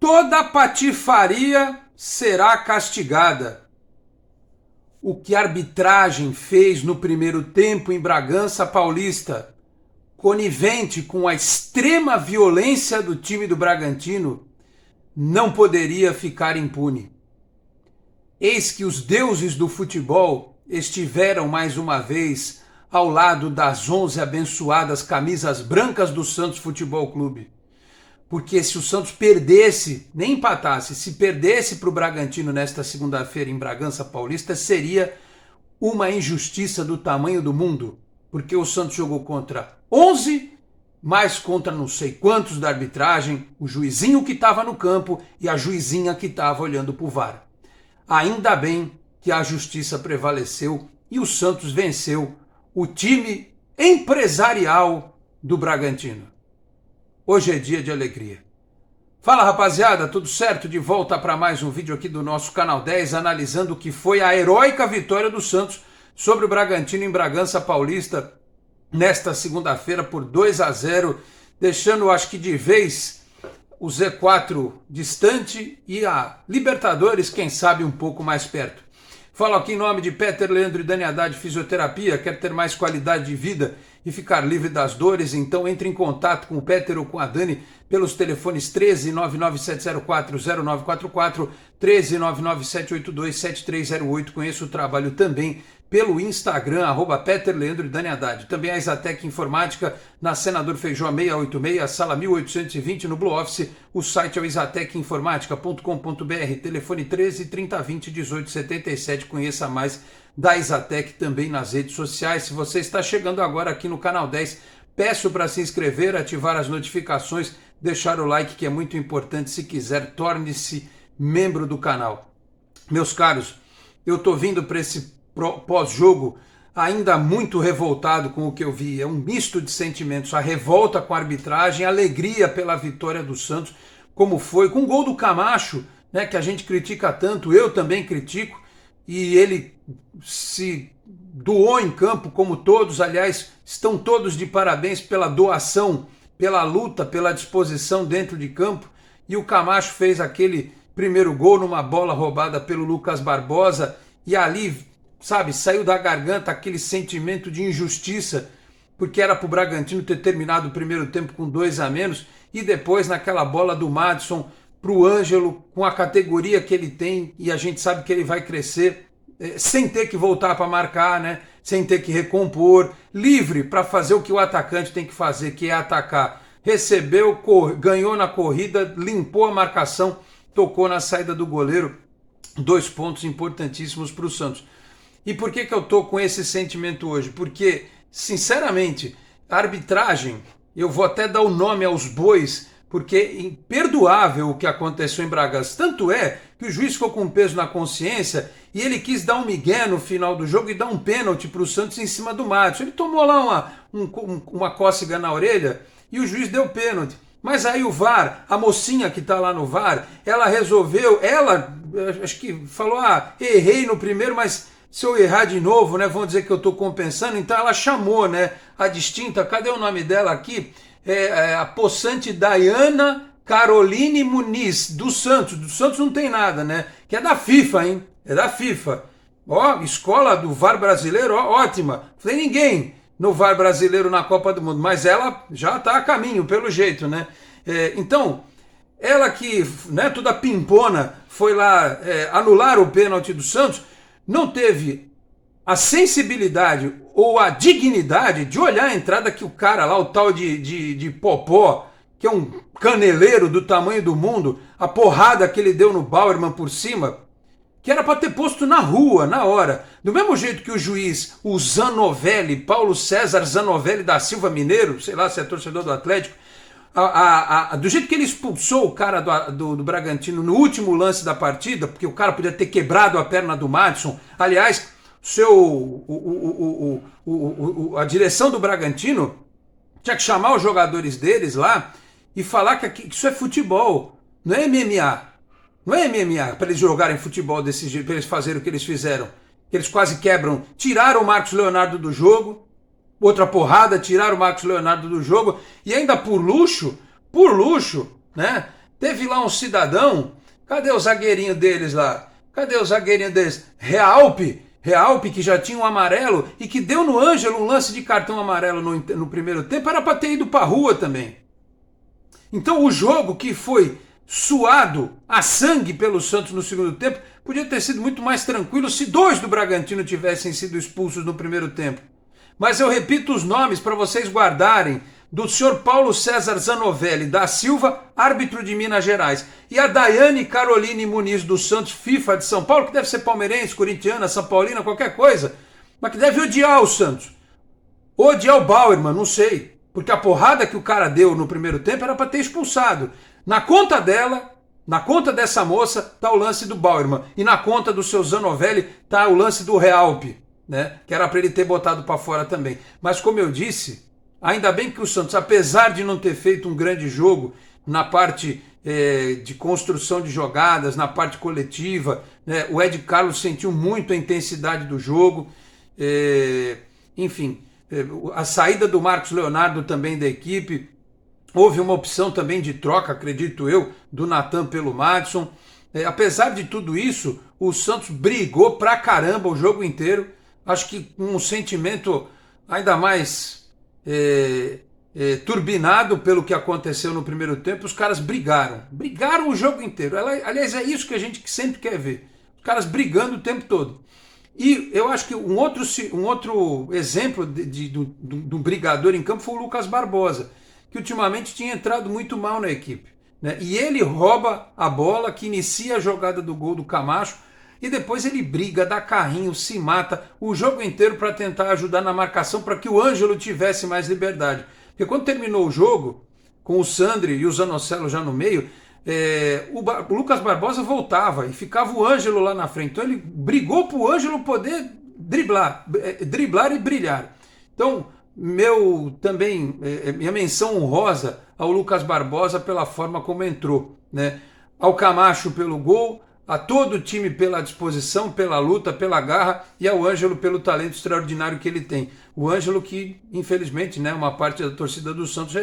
toda patifaria será castigada. O que a arbitragem fez no primeiro tempo em Bragança Paulista, conivente com a extrema violência do time do Bragantino, não poderia ficar impune. Eis que os deuses do futebol estiveram mais uma vez ao lado das 11 abençoadas camisas brancas do Santos Futebol Clube. Porque se o Santos perdesse, nem empatasse, se perdesse para o Bragantino nesta segunda-feira em Bragança Paulista, seria uma injustiça do tamanho do mundo. Porque o Santos jogou contra 11, mais contra não sei quantos da arbitragem, o juizinho que estava no campo e a juizinha que estava olhando para o VAR. Ainda bem que a justiça prevaleceu e o Santos venceu o time empresarial do Bragantino. Hoje é dia de alegria. Fala, rapaziada, tudo certo? De volta para mais um vídeo aqui do nosso Canal 10, analisando o que foi a heróica vitória do Santos sobre o Bragantino em Bragança Paulista nesta segunda-feira por 2-0, deixando, acho que de vez, o Z4 distante e a Libertadores, quem sabe, um pouco mais perto. Falo aqui em nome de Peter, Leandro e Dani Haddad Fisioterapia. Quer ter mais qualidade de vida e ficar livre das dores? Então entre em contato com o Peter ou com a Dani pelos telefones 13 99704 0944, 13 99782 7308. Conheço o trabalho também pelo Instagram, @Peter, Leandro e Dani Haddad. Também a Exatec Informática, na Senador Feijó 686, sala 1820, no Blue Office. O site é o exatecinformatica.com.br, telefone 13 3020 1877. Conheça mais da Exatec também nas redes sociais. Se você está chegando agora aqui no Canal 10, peço para se inscrever, ativar as notificações, deixar o like, que é muito importante. Se quiser, torne-se membro do canal. Meus caros, eu estou vindo para esse pós-jogo ainda muito revoltado com o que eu vi. É um misto de sentimentos, a revolta com a arbitragem, a alegria pela vitória do Santos, como foi, com o gol do Camacho, né, que a gente critica tanto, eu também critico, e ele se doou em campo, como todos, aliás, estão todos de parabéns pela doação, pela luta, pela disposição dentro de campo, e o Camacho fez aquele primeiro gol numa bola roubada pelo Lucas Barbosa, e ali, sabe, saiu da garganta aquele sentimento de injustiça, porque era para o Bragantino ter terminado o primeiro tempo com 2 a menos, e depois naquela bola do Madison para o Ângelo, com a categoria que ele tem, e a gente sabe que ele vai crescer, sem ter que voltar para marcar, né? Sem ter que recompor, livre para fazer o que o atacante tem que fazer, que é atacar. Recebeu, ganhou na corrida, limpou a marcação, tocou na saída do goleiro. 2 pontos importantíssimos para o Santos. E por que eu estou com esse sentimento hoje? Porque, sinceramente, a arbitragem, eu vou até dar o nome aos bois, porque é imperdoável o que aconteceu em Bragança. Tanto é que o juiz ficou com peso na consciência e ele quis dar um migué no final do jogo e dar um pênalti para o Santos em cima do Madison. Ele tomou lá uma cócega na orelha e o juiz deu pênalti. Mas aí o VAR, a mocinha que está lá no VAR, ela resolveu, acho que falou, errei no primeiro, mas se eu errar de novo, né, vão dizer que eu estou compensando. Então ela chamou, né, a distinta, cadê o nome dela aqui? A possante Dayana Caroline Muniz, do Santos. Do Santos não tem nada, né? Que é da FIFA, hein? É da FIFA. Ó, escola do VAR brasileiro, ó, ótima. Não tem ninguém no VAR brasileiro na Copa do Mundo, mas ela já está a caminho, pelo jeito, né? Então, ela que, né, toda pimpona, foi lá anular o pênalti do Santos, não teve a sensibilidade ou a dignidade de olhar a entrada que o cara lá, o tal de Popó, que é um caneleiro do tamanho do mundo, a porrada que ele deu no Bauerman por cima, que era para ter posto na rua, na hora. Do mesmo jeito que o juiz, o Zanovelli, Paulo César Zanovelli da Silva Mineiro, sei lá se é torcedor do Atlético, do jeito que ele expulsou o cara do Bragantino no último lance da partida, porque o cara podia ter quebrado a perna do Madison. Aliás, a direção do Bragantino tinha que chamar os jogadores deles lá e falar que isso é futebol, não é MMA. Não é MMA para eles jogarem futebol desse jeito, para eles fazerem o que eles fizeram. Eles quase quebram, tiraram o Marcos Leonardo do jogo, outra porrada, tiraram o Marcos Leonardo do jogo, e ainda por luxo, né? Teve lá um cidadão, cadê o zagueirinho deles lá? Cadê o zagueirinho deles? Realpe, que já tinha um amarelo e que deu no Ângelo um lance de cartão amarelo no primeiro tempo, era para ter ido para a rua também. Então o jogo que foi suado a sangue pelo Santos no segundo tempo podia ter sido muito mais tranquilo se 2 do Bragantino tivessem sido expulsos no primeiro tempo. Mas eu repito os nomes para vocês guardarem: do senhor Paulo César Zanovelli da Silva, árbitro de Minas Gerais, e a Daiane Caroline Muniz do Santos, FIFA de São Paulo, que deve ser palmeirense, corintiana, São Paulina, qualquer coisa, mas que deve odiar o Santos. Odiar o Bauerman, não sei, porque a porrada que o cara deu no primeiro tempo era para ter expulsado. Na conta dela, na conta dessa moça, tá o lance do Bauerman, e na conta do seu Zanovelli tá o lance do Realpe, né? Que era para ele ter botado para fora também. Mas como eu disse, ainda bem que o Santos, apesar de não ter feito um grande jogo na parte de construção de jogadas, na parte coletiva, né, o Ed Carlos sentiu muito a intensidade do jogo, enfim, a saída do Marcos Leonardo também da equipe, houve uma opção também de troca, acredito eu, do Natan pelo Madison. Apesar de tudo isso, o Santos brigou pra caramba o jogo inteiro, acho que com um sentimento ainda mais turbinado pelo que aconteceu no primeiro tempo. Os caras brigaram o jogo inteiro. Aliás, é isso que a gente sempre quer ver, os caras brigando o tempo todo. E eu acho que um outro exemplo do brigador em campo foi o Lucas Barbosa, que ultimamente tinha entrado muito mal na equipe, né? E ele rouba a bola, que inicia a jogada do gol do Camacho, e depois ele briga, dá carrinho, se mata o jogo inteiro para tentar ajudar na marcação, para que o Ângelo tivesse mais liberdade. Porque quando terminou o jogo, com o Sandri e o Zanocelo já no meio, o Lucas Barbosa voltava e ficava o Ângelo lá na frente. Então ele brigou para o Ângelo poder driblar e brilhar. Então, minha menção honrosa ao Lucas Barbosa pela forma como entrou, né? Ao Camacho pelo gol, a todo o time pela disposição, pela luta, pela garra, e ao Ângelo pelo talento extraordinário que ele tem. O Ângelo que, infelizmente, né, uma parte da torcida do Santos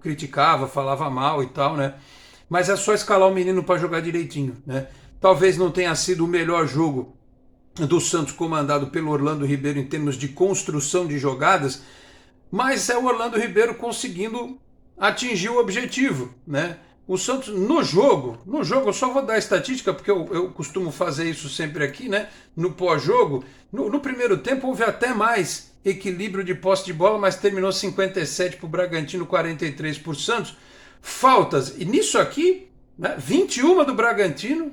criticava, falava mal e tal, né? Mas é só escalar o menino para jogar direitinho, né? Talvez não tenha sido o melhor jogo do Santos comandado pelo Orlando Ribeiro em termos de construção de jogadas, mas é o Orlando Ribeiro conseguindo atingir o objetivo, né? O Santos no jogo eu só vou dar a estatística, porque eu costumo fazer isso sempre aqui, né? No pós-jogo, no primeiro tempo houve até mais equilíbrio de posse de bola, mas terminou 57 para o Bragantino, 43 para o Santos. Faltas, e nisso aqui, né, 21 do Bragantino,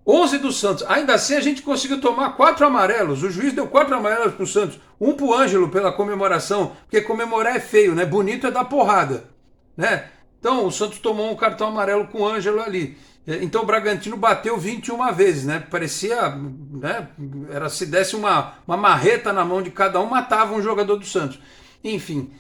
11 do Santos. Ainda assim a gente conseguiu tomar 4 amarelos. O juiz deu 4 amarelos para o Santos. Um para o Ângelo pela comemoração, porque comemorar é feio, né? Bonito é dar porrada, né? Então o Santos tomou um cartão amarelo com o Ângelo ali. Então o Bragantino bateu 21 vezes, né? Parecia, né? Se desse uma marreta na mão de cada um, matava um jogador do Santos. Enfim,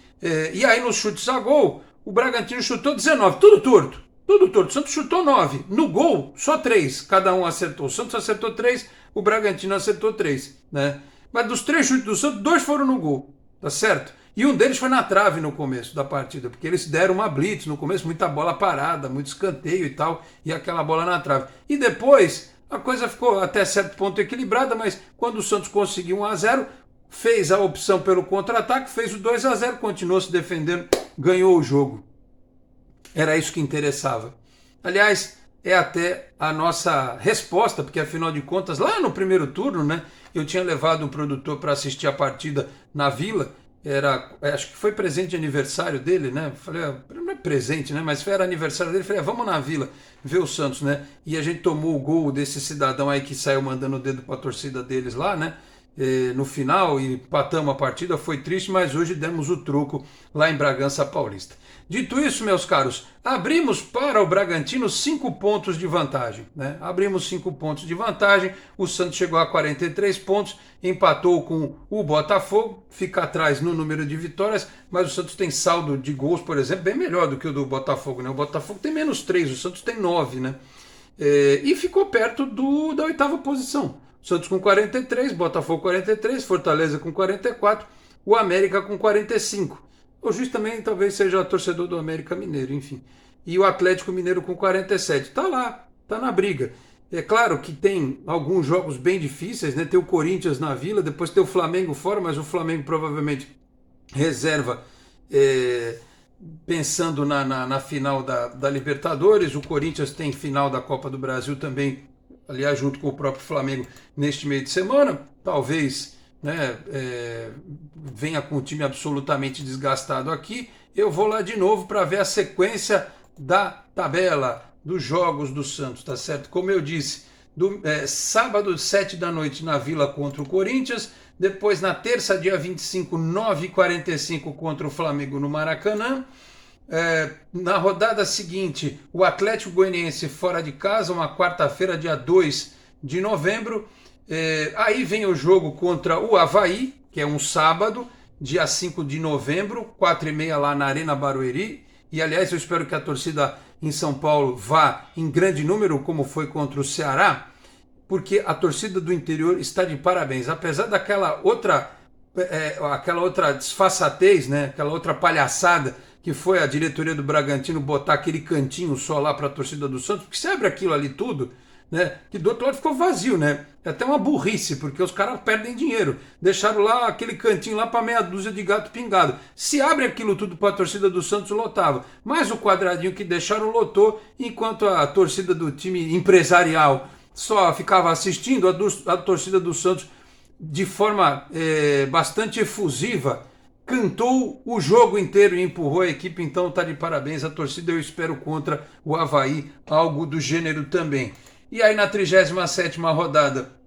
e aí nos chutes a gol, o Bragantino chutou 19, tudo torto. O Santos chutou 9. No gol, só 3. Cada um acertou. O Santos acertou 3, o Bragantino acertou 3. Né? Mas dos 3 chutes do Santos, 2 foram no gol. Tá certo? E um deles foi na trave no começo da partida, porque eles deram uma blitz no começo, muita bola parada, muito escanteio e tal, e aquela bola na trave. E depois, a coisa ficou até certo ponto equilibrada, mas quando o Santos conseguiu 1-0, fez a opção pelo contra-ataque, fez o 2-0, continuou se defendendo, ganhou o jogo. Era isso que interessava. Aliás, é até a nossa resposta, porque afinal de contas, lá no primeiro turno, né, eu tinha levado um produtor para assistir a partida na Vila, acho que foi presente de aniversário dele, né? Falei, não é presente, né? Mas era aniversário dele. Falei, vamos na Vila ver o Santos, né? E a gente tomou o gol desse cidadão aí que saiu mandando o dedo para a torcida deles lá, né? No final, e empatamos a partida, foi triste, mas hoje demos o troco lá em Bragança Paulista. Dito isso, meus caros, abrimos para o Bragantino 5 pontos de vantagem, né? Abrimos 5 pontos de vantagem, o Santos chegou a 43 pontos, empatou com o Botafogo, fica atrás no número de vitórias, mas o Santos tem saldo de gols, por exemplo, bem melhor do que o do Botafogo, né? O Botafogo tem menos 3, o Santos tem 9, né? E ficou perto da 8ª posição. Santos com 43, Botafogo 43, Fortaleza com 44, o América com 45. O juiz também talvez seja torcedor do América Mineiro, enfim. e o Atlético Mineiro com 47. Tá lá, tá na briga. É claro que tem alguns jogos bem difíceis, né? Tem o Corinthians na Vila, depois tem o Flamengo fora, mas o Flamengo provavelmente reserva, pensando na final da Libertadores. O Corinthians tem final da Copa do Brasil também, aliás, junto com o próprio Flamengo neste meio de semana. Talvez, né, venha com o time absolutamente desgastado aqui. Eu vou lá de novo para ver a sequência da tabela dos jogos do Santos, tá certo? Como eu disse, sábado, 7 da noite na Vila contra o Corinthians, depois na terça, dia 25, 9h45 contra o Flamengo no Maracanã. Na rodada seguinte, o Atlético Goianiense fora de casa, uma quarta-feira, dia 2 de novembro. Aí vem o jogo contra o Avaí, que é um sábado, dia 5 de novembro, 4h30 lá na Arena Barueri. E, aliás, eu espero que a torcida em São Paulo vá em grande número, como foi contra o Ceará, porque a torcida do interior está de parabéns. Apesar daquela outra, desfaçatez, né? Aquela outra palhaçada que foi a diretoria do Bragantino botar aquele cantinho só lá para a torcida do Santos, porque você abre aquilo ali tudo, né, que do outro lado ficou vazio, né? É até uma burrice, porque os caras perdem dinheiro. Deixaram lá aquele cantinho lá para meia dúzia de gato pingado. Se abre aquilo tudo para a torcida do Santos, lotava. Mas o quadradinho que deixaram lotou, enquanto a torcida do time empresarial só ficava assistindo, a torcida do Santos, de forma bastante efusiva, cantou o jogo inteiro e empurrou a equipe. Então tá de parabéns a torcida. Eu espero contra o Avaí algo do gênero também. E aí na 37ª rodada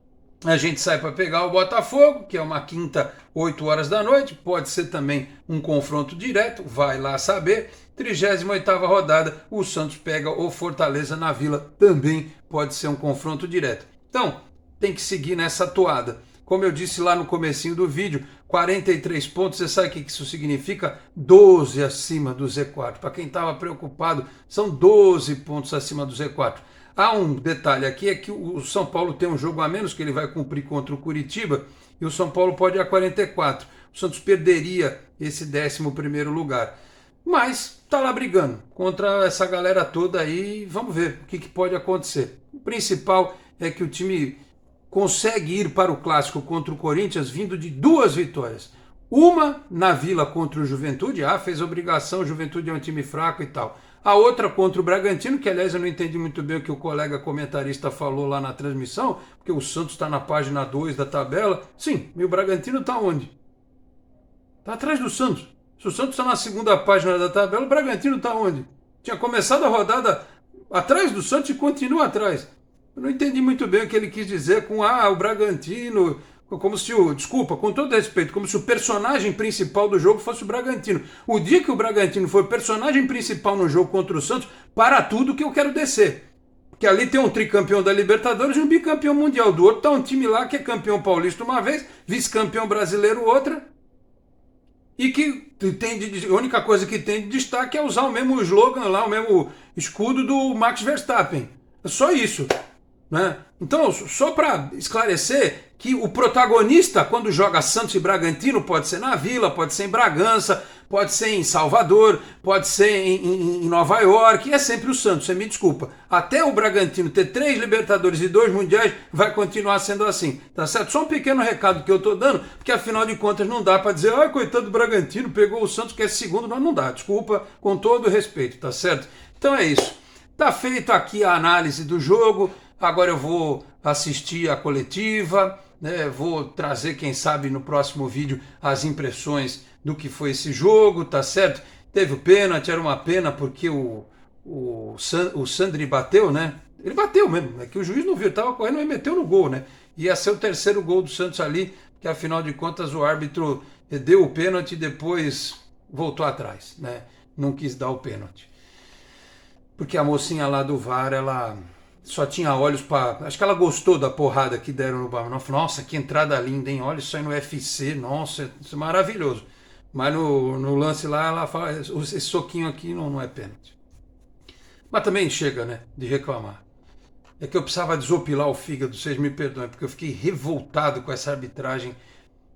a gente sai para pegar o Botafogo, que é uma quinta, 8 horas da noite. Pode ser também um confronto direto, vai lá saber. 38ª rodada, o Santos pega o Fortaleza na Vila, também pode ser um confronto direto. Então, tem que seguir nessa toada. Como eu disse lá no comecinho do vídeo, 43 pontos, você sabe o que isso significa? 12 acima do Z4. Para quem estava preocupado, são 12 pontos acima do Z4. Há um detalhe aqui, é que o São Paulo tem um jogo a menos que ele vai cumprir contra o Curitiba, e o São Paulo pode ir a 44. O Santos perderia esse 11º lugar. Mas tá lá brigando contra essa galera toda aí, vamos ver o que pode acontecer. O principal é que o time consegue ir para o clássico contra o Corinthians vindo de 2 vitórias. Uma na Vila contra o Juventude, fez obrigação, o Juventude é um time fraco e tal. A outra contra o Bragantino, que aliás eu não entendi muito bem o que o colega comentarista falou lá na transmissão, porque o Santos está na página 2 da tabela. Sim, e o Bragantino está onde? Está atrás do Santos. Se o Santos está na segunda página da tabela, o Bragantino está onde? Tinha começado a rodada atrás do Santos e continua atrás. Eu não entendi muito bem o que ele quis dizer com o Bragantino, como se desculpa, com todo respeito, como se o personagem principal do jogo fosse o Bragantino. O dia que o Bragantino for personagem principal no jogo contra o Santos, para tudo que eu quero descer. Porque ali tem um tricampeão da Libertadores e um bicampeão mundial. Do outro está um time lá que é campeão paulista uma vez, vice-campeão brasileiro outra, e que a única coisa que tem de destaque é usar o mesmo slogan lá, o mesmo escudo do Max Verstappen. É só isso. Né? Então, só para esclarecer que o protagonista, quando joga Santos e Bragantino, pode ser na Vila, pode ser em Bragança, pode ser em Salvador, pode ser em Nova York, é sempre o Santos, você me desculpa. Até o Bragantino ter 3 Libertadores e 2 Mundiais, vai continuar sendo assim, tá certo? Só um pequeno recado que eu tô dando, porque afinal de contas não dá para dizer, coitado do Bragantino, pegou o Santos que é segundo, não dá, desculpa, com todo respeito, tá certo? Então é isso. Tá feito aqui a análise do jogo. Agora eu vou assistir a coletiva, né? Vou trazer, quem sabe, no próximo vídeo as impressões do que foi esse jogo, tá certo? Teve o pênalti, era uma pena porque o Sandri bateu, né? Ele bateu mesmo, é que o juiz não viu, estava correndo e meteu no gol, né? Ia ser o 3º gol do Santos ali, que afinal de contas o árbitro deu o pênalti e depois voltou atrás, né? Não quis dar o pênalti. Porque a mocinha lá do VAR, ela só tinha olhos para... Acho que ela gostou da porrada que deram no bar. Nossa, que entrada linda, hein? Olha isso aí no UFC. Nossa, isso é maravilhoso. Mas no lance lá, ela fala, esse soquinho aqui não é pênalti. Mas também chega, né, de reclamar. É que eu precisava desopilar o fígado, vocês me perdoem, porque eu fiquei revoltado com essa arbitragem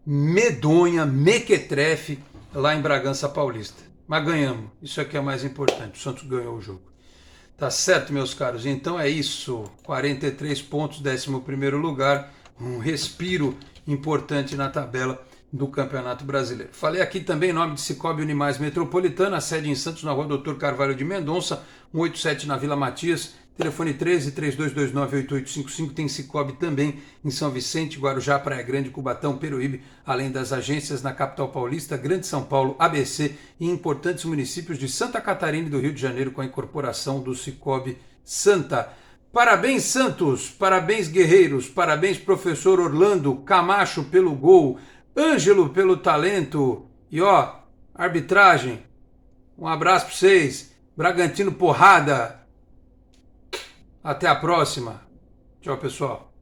medonha, mequetrefe, lá em Bragança Paulista. Mas ganhamos, isso aqui é mais importante, o Santos ganhou o jogo. Tá certo, meus caros? Então é isso. 43 pontos, 11º lugar. Um respiro importante na tabela do Campeonato Brasileiro. Falei aqui também em nome de Cicobi Unimais Metropolitana, a sede em Santos, na rua Doutor Carvalho de Mendonça, 187 na Vila Matias, telefone 13-3229-8855, tem Cicobi também em São Vicente, Guarujá, Praia Grande, Cubatão, Peruíbe, além das agências na capital paulista, Grande São Paulo, ABC e importantes municípios de Santa Catarina e do Rio de Janeiro com a incorporação do Cicobi Santa. Parabéns, Santos, parabéns, guerreiros, parabéns, professor Orlando, Camacho pelo gol, Ângelo pelo talento e ó, arbitragem. Um abraço para vocês. Bragantino porrada. Até a próxima. Tchau, pessoal.